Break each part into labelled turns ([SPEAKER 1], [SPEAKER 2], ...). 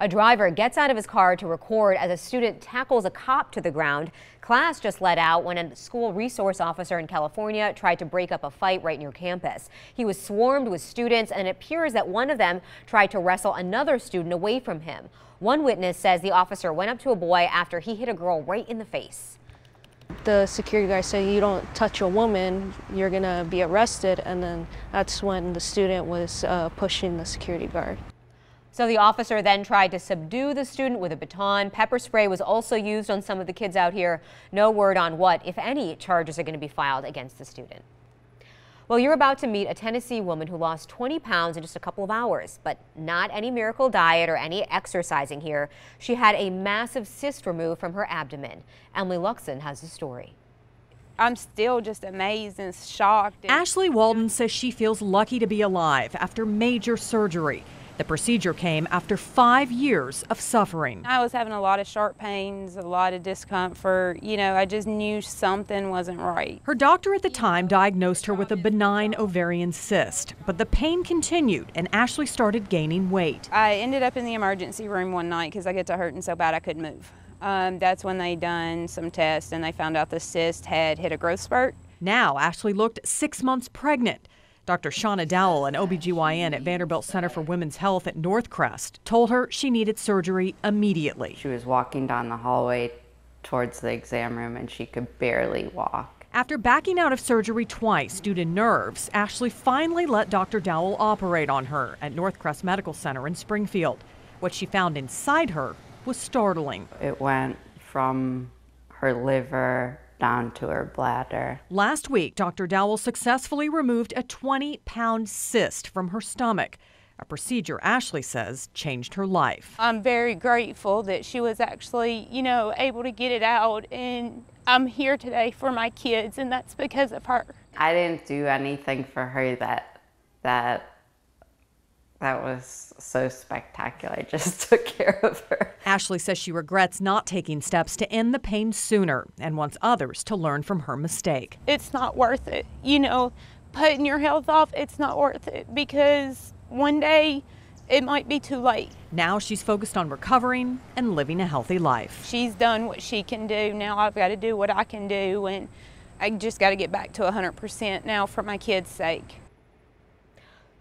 [SPEAKER 1] A driver gets out of his car to record as a student tackles a cop to the ground. Class just let out when a school resource officer in California tried to break up a fight right near campus. He was swarmed with students, and it appears that one of them tried to wrestle another student away from him. One witness says the officer went up to a boy after he hit a girl right in the face.
[SPEAKER 2] The security guy said, "You don't touch a woman, you're gonna be arrested," and then that's when the student was pushing the security guard.
[SPEAKER 1] So the officer then tried to subdue the student with a baton. Pepper spray was also used on some of the kids out here. No word on what, if any, charges are going to be filed against the student. Well, you're about to meet a Tennessee woman who lost 20 pounds in just a couple of hours, but not any miracle diet or any exercising here. She had a massive cyst removed from her abdomen. Emily Luxon has the story.
[SPEAKER 3] I'm still just amazed and shocked.
[SPEAKER 4] Ashley Walden says she feels lucky to be alive after major surgery. The procedure came after 5 years of suffering.
[SPEAKER 3] I was having a lot of sharp pains, a lot of discomfort. I just knew something wasn't right.
[SPEAKER 4] Her doctor at the time diagnosed her with a benign ovarian cyst, but the pain continued and Ashley started gaining weight.
[SPEAKER 3] I ended up in the emergency room one night because I get to hurting so bad I couldn't move. That's when they done some tests and they found out the cyst had hit a growth spurt.
[SPEAKER 4] Now Ashley looked 6 months pregnant. Dr. Shauna Dowell, an OBGYN at Vanderbilt Center for Women's Health at Northcrest, told her she needed surgery immediately.
[SPEAKER 5] She was walking down the hallway towards the exam room and she could barely walk.
[SPEAKER 4] After backing out of surgery twice due to nerves, Ashley finally let Dr. Dowell operate on her at Northcrest Medical Center in Springfield. What she found inside her was startling.
[SPEAKER 5] It went from her liver down to her bladder.
[SPEAKER 4] Last week, Dr. Dowell successfully removed a 20-pound cyst from her stomach, a procedure Ashley says changed her life.
[SPEAKER 3] I'm very grateful that she was actually, able to get it out, and I'm here today for my kids, and that's because of her.
[SPEAKER 5] I didn't do anything for her that was so spectacular. I just took care of her.
[SPEAKER 4] Ashley says she regrets not taking steps to end the pain sooner and wants others to learn from her mistake.
[SPEAKER 3] It's not worth it. Putting your health off, it's not worth it because one day it might be too late.
[SPEAKER 4] Now she's focused on recovering and living a healthy life.
[SPEAKER 3] She's done what she can do. Now I've got to do what I can do, and I just got to get back to 100% now for my kids' sake.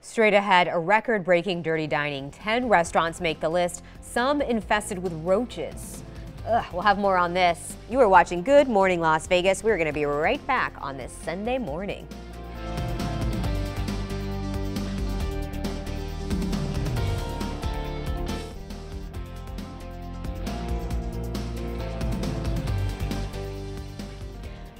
[SPEAKER 1] Straight ahead, a record-breaking dirty dining. 10 restaurants make the list, some infested with roaches. We'll have more on this. You are watching Good Morning Las Vegas. We're going to be right back on this Sunday morning.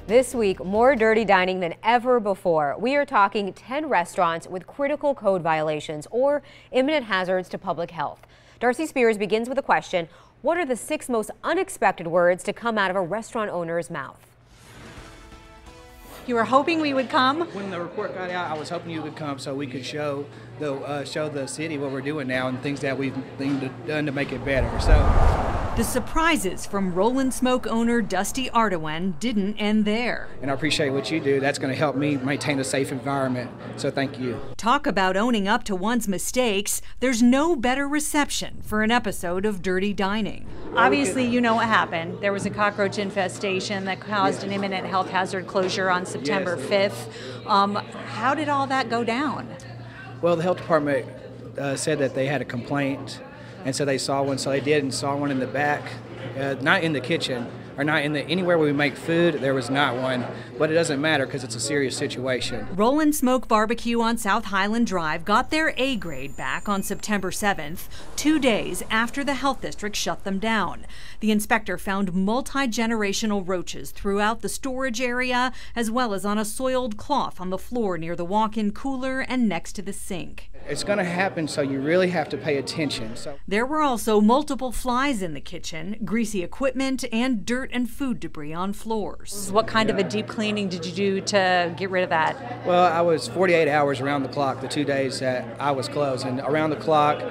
[SPEAKER 1] This week, more dirty dining than ever before. We are talking 10 restaurants with critical code violations or imminent hazards to public health. Darcy Spears begins with a question. What are the 6 most unexpected words to come out of a restaurant owner's mouth?
[SPEAKER 6] You were hoping we would come?
[SPEAKER 7] When the report got out, I was hoping you would come so we could show the city what we're doing now and things that we've done to make it better.
[SPEAKER 6] The surprises from Rollin' Smoke owner Dusty Ardoin didn't end there.
[SPEAKER 7] And I appreciate what you do. That's going to help me maintain a safe environment. So thank you.
[SPEAKER 6] Talk about owning up to one's mistakes. There's no better reception for an episode of Dirty Dining.
[SPEAKER 8] Obviously, you know what happened. There was a cockroach infestation that caused an imminent health hazard closure on September 5th. How did all that go down?
[SPEAKER 7] Well, the health department said that they had a complaint. And so they saw one, so they did and saw one in the back, not in the kitchen, or not in anywhere where we make food. There was not one, but it doesn't matter because it's a serious situation.
[SPEAKER 6] Rollin' Smoke Barbecue on South Highland Drive got their A grade back on September 7th, 2 days after the health district shut them down. The inspector found multi-generational roaches throughout the storage area, as well as on a soiled cloth on the floor near the walk-in cooler and next to the sink.
[SPEAKER 7] It's going to happen, so you really have to pay attention.
[SPEAKER 6] There were also multiple flies in the kitchen, greasy equipment, and dirt and food debris on floors.
[SPEAKER 8] What kind of a deep cleaning did you do to get rid of that?
[SPEAKER 7] Well, I was 48 hours around the clock the 2 days that I was closed, and around the clock,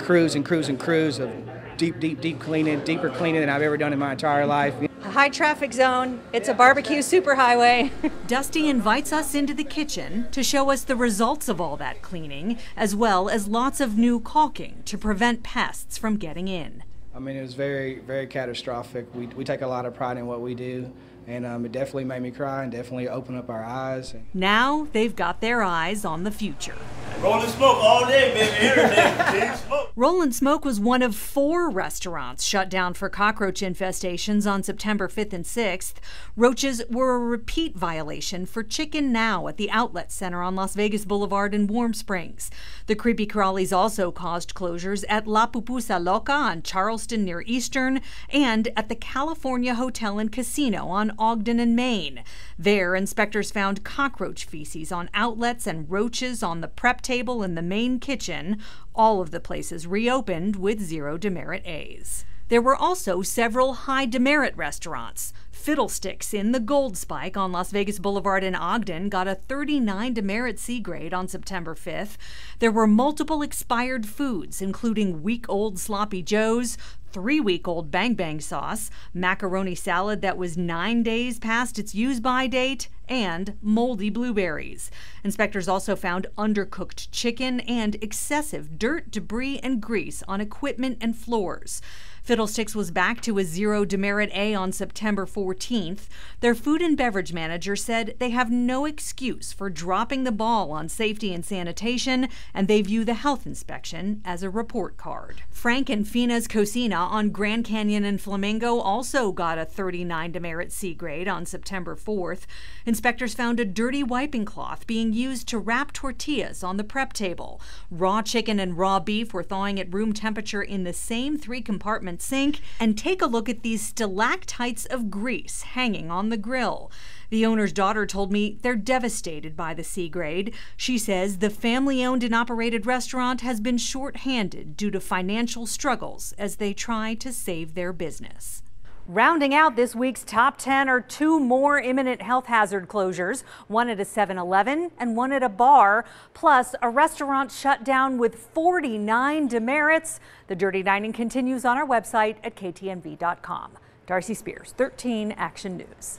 [SPEAKER 7] crews and crews and crews of deep cleaning, deeper cleaning than I've ever done in my entire life.
[SPEAKER 8] A high traffic zone. It's a barbecue superhighway.
[SPEAKER 6] Dusty invites us into the kitchen to show us the results of all that cleaning, as well as lots of new caulking to prevent pests from getting in.
[SPEAKER 7] I mean, it was very, very catastrophic. We take a lot of pride in what we do, and it definitely made me cry and definitely opened up our eyes.
[SPEAKER 6] Now they've got their eyes on the future.
[SPEAKER 9] Rolling smoke all day, baby. Every day, big smoke.
[SPEAKER 6] Rollin' Smoke was one of 4 restaurants shut down for cockroach infestations on September 5th and 6th. Roaches were a repeat violation for Chicken Now at the Outlet Center on Las Vegas Boulevard in Warm Springs. The creepy crawlies also caused closures at La Pupusa Loca on Charleston near Eastern and at the California Hotel and Casino on Ogden and Maine. There, inspectors found cockroach feces on outlets and roaches on the prep table in the main kitchen. All of the places reopened with 0 demerit A's. There were also several high demerit restaurants. Fiddlesticks in the Gold Spike on Las Vegas Boulevard in Ogden got a 39 demerit C grade on September 5th. There were multiple expired foods, including week-old Sloppy Joes, 3-week-old Bang Bang sauce, macaroni salad that was 9 days past its use-by date, and moldy blueberries. Inspectors also found undercooked chicken and excessive dirt, debris, and grease on equipment and floors. Fiddlesticks was back to a 0 demerit A on September 14th. Their food and beverage manager said they have no excuse for dropping the ball on safety and sanitation, and they view the health inspection as a report card. Frank and Fina's Cocina on Grand Canyon and Flamingo also got a 39 demerit C grade on September 4th. Inspectors found a dirty wiping cloth being used to wrap tortillas on the prep table. Raw chicken and raw beef were thawing at room temperature in the same 3-compartment sink. And take a look at these stalactites of grease hanging on the grill. The owner's daughter told me they're devastated by the C grade. She says the family-owned and operated restaurant has been short-handed due to financial struggles as they try to save their business.
[SPEAKER 8] Rounding out this week's top 10 are 2 more imminent health hazard closures, one at a 7-Eleven and one at a bar, plus a restaurant shut down with 49 demerits. The Dirty Dining continues on our website at ktmv.com. Darcy Spears, 13 Action News.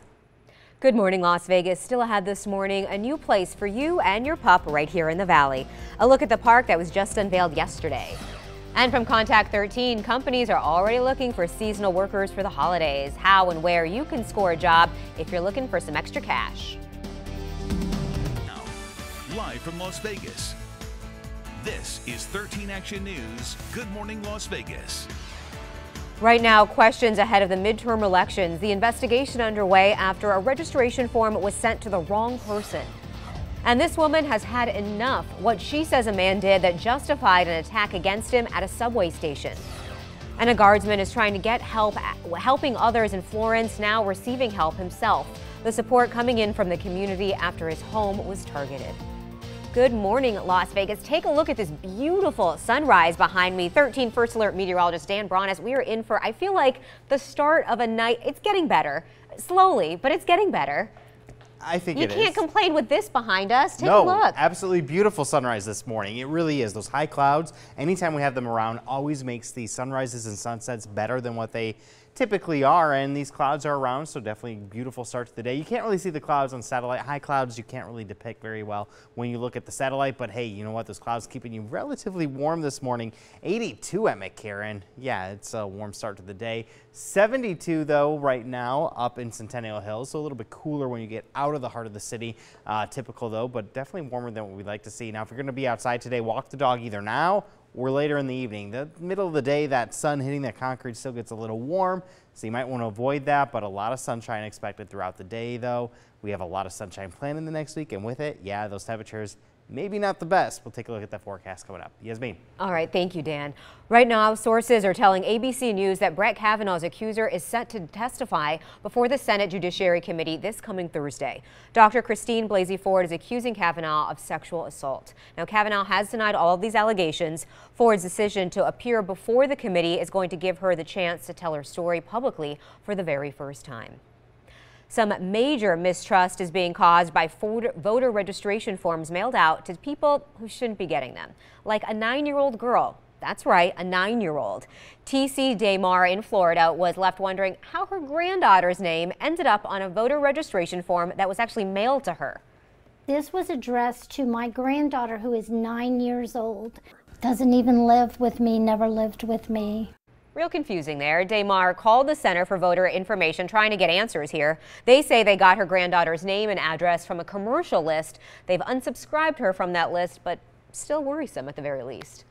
[SPEAKER 1] Good morning, Las Vegas. Still ahead this morning, a new place for you and your pup right here in the Valley. A look at the park that was just unveiled yesterday. And from Contact 13, companies are already looking for seasonal workers for the holidays. How and where you can score a job if you're looking for some extra cash.
[SPEAKER 10] Now, live from Las Vegas, this is 13 Action News. Good morning, Las Vegas.
[SPEAKER 1] Right now, questions ahead of the midterm elections. The investigation underway after a registration form was sent to the wrong person. And this woman has had enough. What she says a man did that justified an attack against him at a subway station. And a guardsman is trying to get help, helping others in Florence, now receiving help himself. The support coming in from the community after his home was targeted. Good morning, Las Vegas. Take a look at this beautiful sunrise behind me. 13 First Alert meteorologist Dan Bronis. We are in for, I feel like, the start of a night. It's getting better, slowly, but it's getting better.
[SPEAKER 11] I think it is.
[SPEAKER 1] You can't complain with this behind us. Take
[SPEAKER 11] a
[SPEAKER 1] look.
[SPEAKER 11] Absolutely beautiful sunrise this morning. It really is. Those high clouds, anytime we have them around, always makes the sunrises and sunsets better than what they typically are, and these clouds are around, so definitely beautiful start to the day. You can't really see the clouds on satellite. High clouds you can't really depict very well when you look at the satellite, but hey, you know what? Those clouds keeping you relatively warm this morning. 82 at McCarran. Yeah, it's a warm start to the day. 72 though right now up in Centennial Hills, so a little bit cooler when you get out of the heart of the city. Typical though, but definitely warmer than what we'd like to see. Now, if you're going to be outside today, walk the dog either now or later in the evening. The middle of the day, that sun hitting that concrete still gets a little warm, so you might want to avoid that, but a lot of sunshine expected throughout the day though. We have a lot of sunshine planned in the next week, and with it, yeah, those temperatures maybe not the best. We'll take a look at that forecast coming up. Yasmin.
[SPEAKER 1] All right, thank you, Dan. Right now, sources are telling ABC News that Brett Kavanaugh's accuser is set to testify before the Senate Judiciary Committee this coming Thursday. Dr. Christine Blasey Ford is accusing Kavanaugh of sexual assault. Now, Kavanaugh has denied all of these allegations. Ford's decision to appear before the committee is going to give her the chance to tell her story publicly for the very first time. Some major mistrust is being caused by voter registration forms mailed out to people who shouldn't be getting them, like a 9-year-old girl That's right, a 9-year-old. TC Damar in Florida was left wondering how her granddaughter's name ended up on a voter registration form that was actually mailed to her.
[SPEAKER 12] This was addressed to my granddaughter, who is 9 years old. Doesn't even live with me, never lived with me.
[SPEAKER 1] Real confusing there. Damar called the Center for Voter Information trying to get answers here. They say they got her granddaughter's name and address from a commercial list. They've unsubscribed her from that list, but still worrisome at the very least.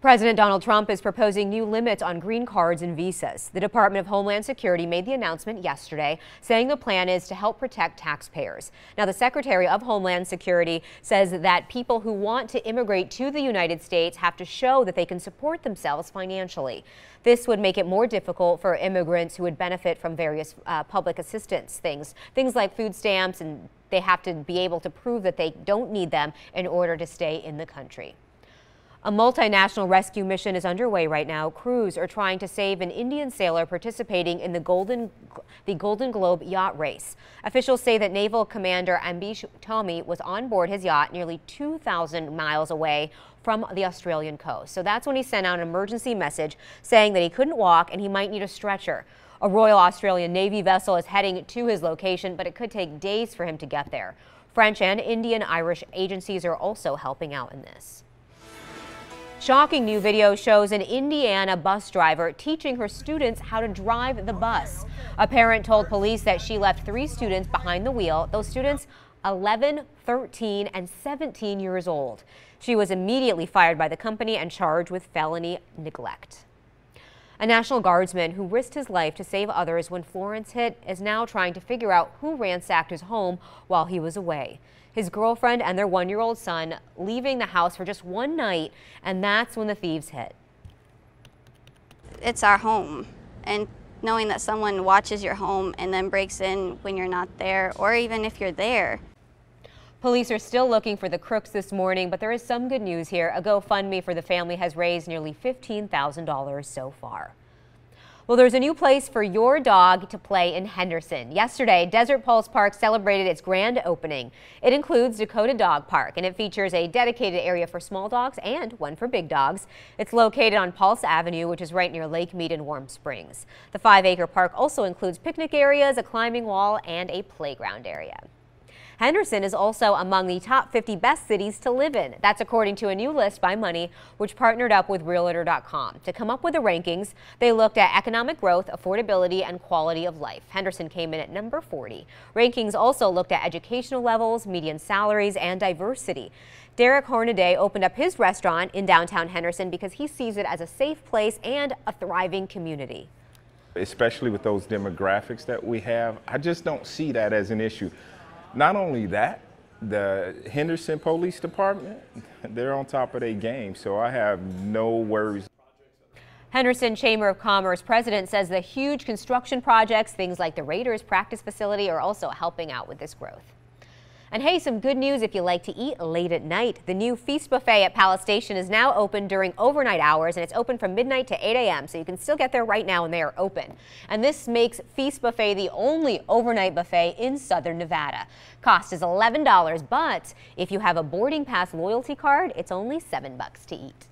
[SPEAKER 1] President Donald Trump is proposing new limits on green cards and visas. The Department of Homeland Security made the announcement yesterday, saying the plan is to help protect taxpayers. Now, the Secretary of Homeland Security says that people who want to immigrate to the United States have to show that they can support themselves financially. This would make it more difficult for immigrants who would benefit from various public assistance things like food stamps, and they have to be able to prove that they don't need them in order to stay in the country. A multinational rescue mission is underway right now. Crews are trying to save an Indian sailor participating in the Golden Globe yacht race. Officials say that Naval Commander Ambish Tommy was on board his yacht nearly 2,000 miles away from the Australian coast. So that's when he sent out an emergency message saying that he couldn't walk and he might need a stretcher. A Royal Australian Navy vessel is heading to his location, but it could take days for him to get there. French and Indian Irish agencies are also helping out in this. Shocking new video shows an Indiana bus driver teaching her students how to drive the bus. A parent told police that she left 3 students behind the wheel. Those students 11, 13, and 17 years old. She was immediately fired by the company and charged with felony neglect. A National Guardsman who risked his life to save others when Florence hit is now trying to figure out who ransacked his home while he was away. His girlfriend and their 1-year-old son leaving the house for just one night, and that's when the thieves hit.
[SPEAKER 13] It's our home, and knowing that someone watches your home and then breaks in when you're not there, or even if you're there.
[SPEAKER 1] Police are still looking for the crooks this morning, but there is some good news here. A GoFundMe for the family has raised nearly $15,000 so far. Well, there's a new place for your dog to play in Henderson. Yesterday, Desert Pulse Park celebrated its grand opening. It includes Dakota Dog Park, and it features a dedicated area for small dogs and one for big dogs. It's located on Pulse Avenue, which is right near Lake Mead and Warm Springs. The 5-acre park also includes picnic areas, a climbing wall, and a playground area. Henderson is also among the top 50 best cities to live in. That's according to a new list by Money, which partnered up with Realtor.com. To come up with the rankings, they looked at economic growth, affordability, and quality of life. Henderson came in at number 40. Rankings also looked at educational levels, median salaries, and diversity. Derek Hornaday opened up his restaurant in downtown Henderson because he sees it as a safe place and a thriving community.
[SPEAKER 14] Especially with those demographics that we have, I just don't see that as an issue. Not only that, the Henderson Police Department, they're on top of their game, so I have no worries.
[SPEAKER 1] Henderson Chamber of Commerce president says the huge construction projects, things like the Raiders practice facility, are also helping out with this growth. And hey, some good news if you like to eat late at night. The new Feast Buffet at Palace Station is now open during overnight hours, and it's open from midnight to 8 a.m., so you can still get there right now and they are open. And this makes Feast Buffet the only overnight buffet in southern Nevada. Cost is $11, but if you have a boarding pass loyalty card, it's only $7 to eat.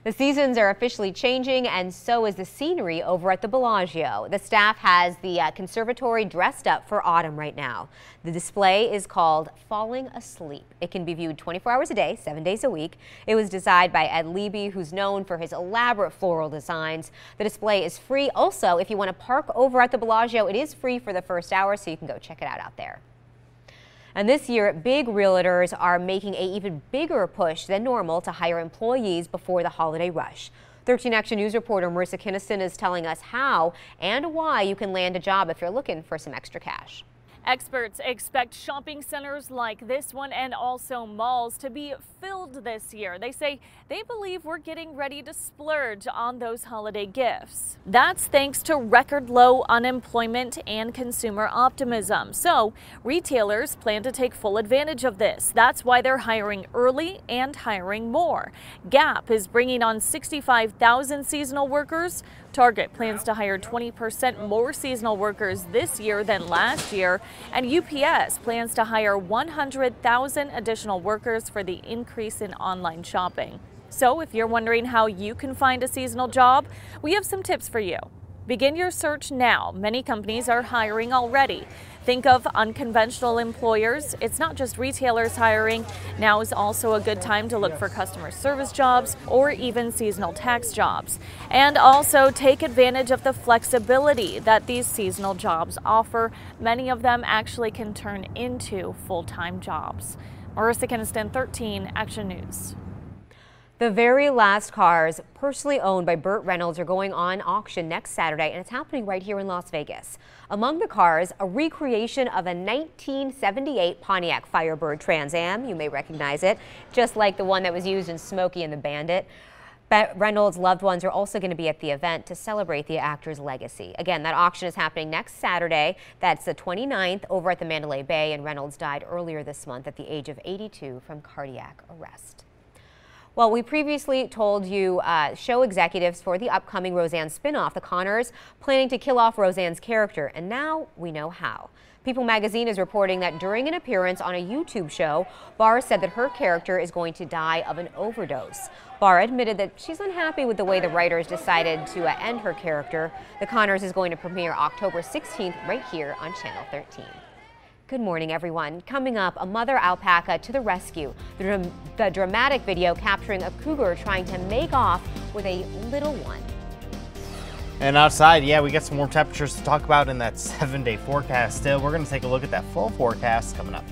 [SPEAKER 1] The seasons are officially changing, and so is the scenery over at the Bellagio. The staff has the conservatory dressed up for autumn right now. The display is called Falling Asleep. It can be viewed 24 hours a day, 7 days a week. It was designed by Ed Leby, who's known for his elaborate floral designs. The display is free. Also, if you want to park over at the Bellagio, it is free for the first hour, so you can go check it out there. And this year, big realtors are making an even bigger push than normal to hire employees before the holiday rush. 13 Action News reporter Marissa Kinnison is telling us how and why you can land a job if you're looking for some extra cash.
[SPEAKER 15] Experts expect shopping centers like this one and also malls to be filled this year. They say they believe we're getting ready to splurge on those holiday gifts. That's thanks to record low unemployment and consumer optimism. So retailers plan to take full advantage of this. That's why they're hiring early and hiring more. Gap is bringing on 65,000 seasonal workers. Target plans to hire 20% more seasonal workers this year than last year, and UPS plans to hire 100,000 additional workers for the increase in online shopping. So if you're wondering how you can find a seasonal job, we have some tips for you. Begin your search now. Many companies are hiring already. Think of unconventional employers. It's not just retailers hiring. Now is also a good time to look for customer service jobs or even seasonal tax jobs. And also take advantage of the flexibility that these seasonal jobs offer. Many of them actually can turn into full-time jobs. Marissa Keniston, 13 Action News.
[SPEAKER 1] The very last cars personally owned by Burt Reynolds are going on auction next Saturday, and it's happening right here in Las Vegas. Among the cars, a recreation of a 1978 Pontiac Firebird Trans Am. You may recognize it, just like the one that was used in Smokey and the Bandit. Reynolds' loved ones are also going to be at the event to celebrate the actor's legacy. Again, that auction is happening next Saturday. That's the 29th over at the Mandalay Bay, and Reynolds died earlier this month at the age of 82 from cardiac arrest. Well, we previously told you show executives for the upcoming Roseanne spinoff, The Connors, planning to kill off Roseanne's character, and now we know how. People magazine is reporting that during an appearance on a YouTube show, Barr said that her character is going to die of an overdose. Barr admitted that she's unhappy with the way the writers decided to end her character. The Connors is going to premiere October 16th right here on Channel 13. Good morning, everyone. Coming up, a mother alpaca to the rescue. The dramatic video capturing a cougar trying to make off with a little one.
[SPEAKER 11] And outside, yeah, we got some warm temperatures to talk about in that 7-day forecast still. We're going to take a look at that full forecast coming up.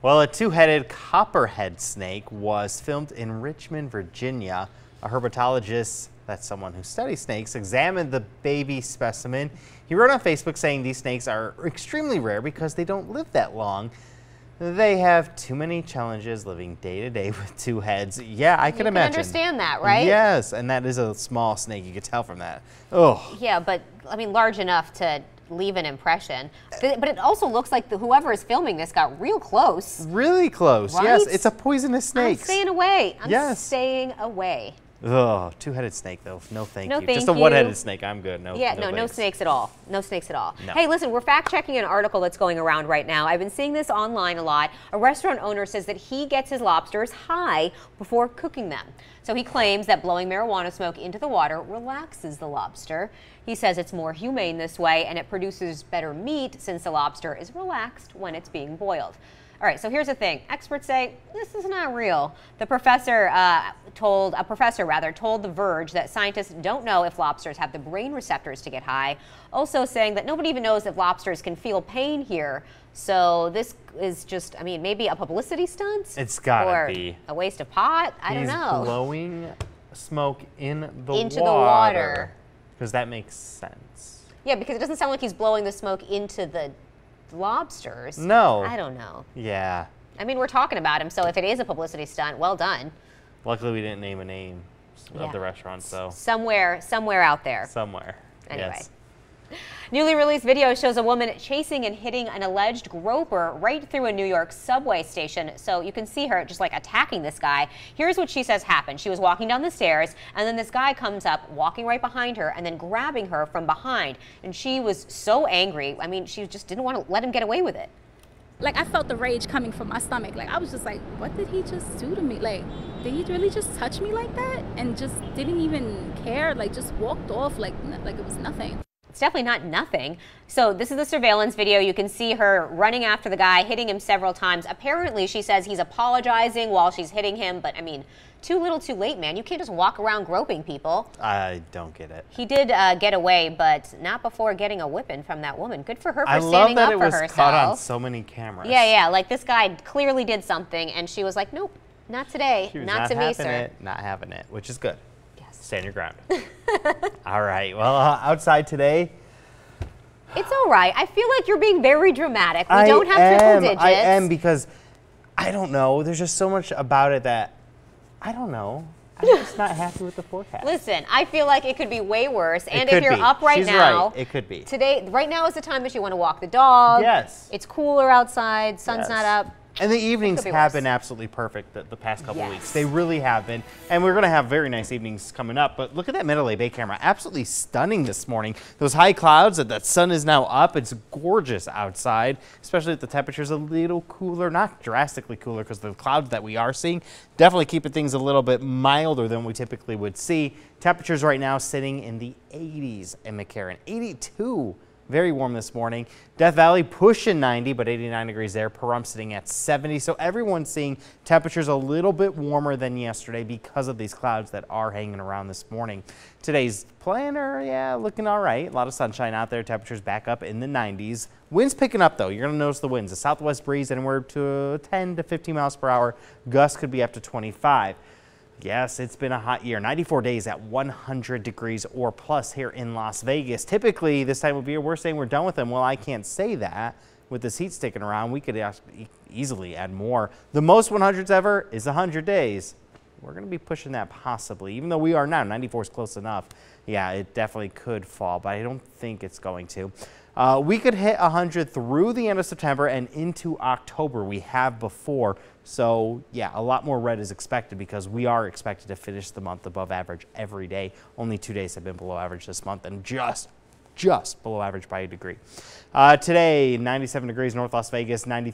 [SPEAKER 11] Well, a two-headed copperhead snake was filmed in Richmond, Virginia. A herpetologist, that's someone who studies snakes, examined the baby specimen. He wrote on Facebook saying these snakes are extremely rare because they don't live that long. They have too many challenges living day to day with two heads. Yeah, I can imagine.
[SPEAKER 1] You can understand that, right?
[SPEAKER 11] Yes, and that is a small snake. You could tell from that. Oh.
[SPEAKER 1] Yeah, but I mean, large enough to leave an impression. But it also looks like whoever is filming this got real close.
[SPEAKER 11] Really close.
[SPEAKER 1] Right?
[SPEAKER 11] Yes, it's a poisonous snake.
[SPEAKER 1] I'm staying away.
[SPEAKER 11] Yes.
[SPEAKER 1] Staying away.
[SPEAKER 11] Oh, two-headed snake though. No thank
[SPEAKER 1] no
[SPEAKER 11] you.
[SPEAKER 1] Thank
[SPEAKER 11] Just a
[SPEAKER 1] you.
[SPEAKER 11] one-headed snake. I'm good. No.
[SPEAKER 1] Yeah,
[SPEAKER 11] no
[SPEAKER 1] no snakes at all. No snakes at all.
[SPEAKER 11] No.
[SPEAKER 1] Hey, listen, we're fact-checking an article that's going around right now. I've been seeing this online a lot. A restaurant owner says that he gets his lobsters high before cooking them. So he claims that blowing marijuana smoke into the water relaxes the lobster. He says it's more humane this way, and it produces better meat since the lobster is relaxed when it's being boiled. All right, so here's the thing. Experts say this is not real. The professor told The Verge that scientists don't know if lobsters have the brain receptors to get high. Also saying that nobody even knows if lobsters can feel pain here. So this is just, I mean, maybe a publicity stunt?
[SPEAKER 11] It's gotta be.
[SPEAKER 1] A waste of pot? I don't know.
[SPEAKER 11] He's blowing smoke into the
[SPEAKER 1] water.
[SPEAKER 11] Because that makes sense.
[SPEAKER 1] Yeah, because it doesn't sound like he's blowing the smoke into the lobsters.
[SPEAKER 11] No.
[SPEAKER 1] I don't know.
[SPEAKER 11] Yeah.
[SPEAKER 1] I mean, we're talking about him, so if it is a publicity stunt, well done.
[SPEAKER 11] Luckily, we didn't name a name of the restaurant, so.
[SPEAKER 1] Somewhere out there.
[SPEAKER 11] Somewhere.
[SPEAKER 1] Anyway.
[SPEAKER 11] Yes.
[SPEAKER 1] Newly released video shows a woman chasing and hitting an alleged groper right through a New York subway station. So you can see her just like attacking this guy. Here's what she says happened. She was walking down the stairs, and then this guy comes up, walking right behind her, and then grabbing her from behind. And she was so angry. I mean, she just didn't want to let him get away with it.
[SPEAKER 16] Like, I felt the rage coming from my stomach. Like, I was just like, what did he just do to me? Like, did he really just touch me like that? And just didn't even care, like, just walked off like it was nothing.
[SPEAKER 1] It's definitely not nothing. So this is the surveillance video. You can see her running after the guy, hitting him several times. Apparently, she says he's apologizing while she's hitting him. But, I mean, too little, too late, man. You can't just walk around groping people.
[SPEAKER 11] I don't get it.
[SPEAKER 1] He did get away, but not before getting a whipping from that woman. Good for her for standing up for herself.
[SPEAKER 11] I love that it was caught on so many cameras.
[SPEAKER 1] Yeah. Like, this guy clearly did something, and she was like, nope, not today.
[SPEAKER 11] She was
[SPEAKER 1] not to me, sir.
[SPEAKER 11] Not having it, which is good. Yes. Stand your ground. All right. Well, outside today.
[SPEAKER 1] It's all right. I feel like you're being very dramatic. We don't have triple digits.
[SPEAKER 11] I am, because I don't know. There's just so much about it that I don't know. I'm just not happy with the forecast.
[SPEAKER 1] Listen, I feel like it could be way worse. And
[SPEAKER 11] if
[SPEAKER 1] you're up right now,
[SPEAKER 11] it could be.
[SPEAKER 1] Right now is the time that you want to walk the dog.
[SPEAKER 11] Yes.
[SPEAKER 1] It's cooler outside. Sun's not up.
[SPEAKER 11] And the evenings have been absolutely perfect the past couple weeks. They really have been. And we're going to have very nice evenings coming up. But look at that Mandalay Bay camera. Absolutely stunning this morning. Those high clouds, that sun is now up. It's gorgeous outside, especially if the temperature's a little cooler. Not drastically cooler because the clouds that we are seeing definitely keeping things a little bit milder than we typically would see. Temperatures right now sitting in the 80s in McCarran. 82. Very warm this morning. Death Valley pushing 90, but 89 degrees there. Pahrump sitting at 70. So everyone's seeing temperatures a little bit warmer than yesterday because of these clouds that are hanging around this morning. Today's planner, yeah, looking all right. A lot of sunshine out there. Temperatures back up in the 90s. Winds picking up, though. You're going to notice the winds. A southwest breeze anywhere to 10 to 15 miles per hour. Gusts could be up to 25. Yes, it's been a hot year. 94 days at 100 degrees or plus here in Las Vegas. Typically, this time of year, we're saying we're done with them. Well, I can't say that. With this heat sticking around, we could easily add more. The most 100s ever is 100 days. We're going to be pushing that possibly, even though we are now. 94 is close enough. Yeah, it definitely could fall, but I don't think it's going to. We could hit 100 through the end of September and into October. We have before. So, yeah, a lot more red is expected because we are expected to finish the month above average every day. Only 2 days have been below average this month and just below average by a degree. Today, 97 degrees North Las Vegas, 93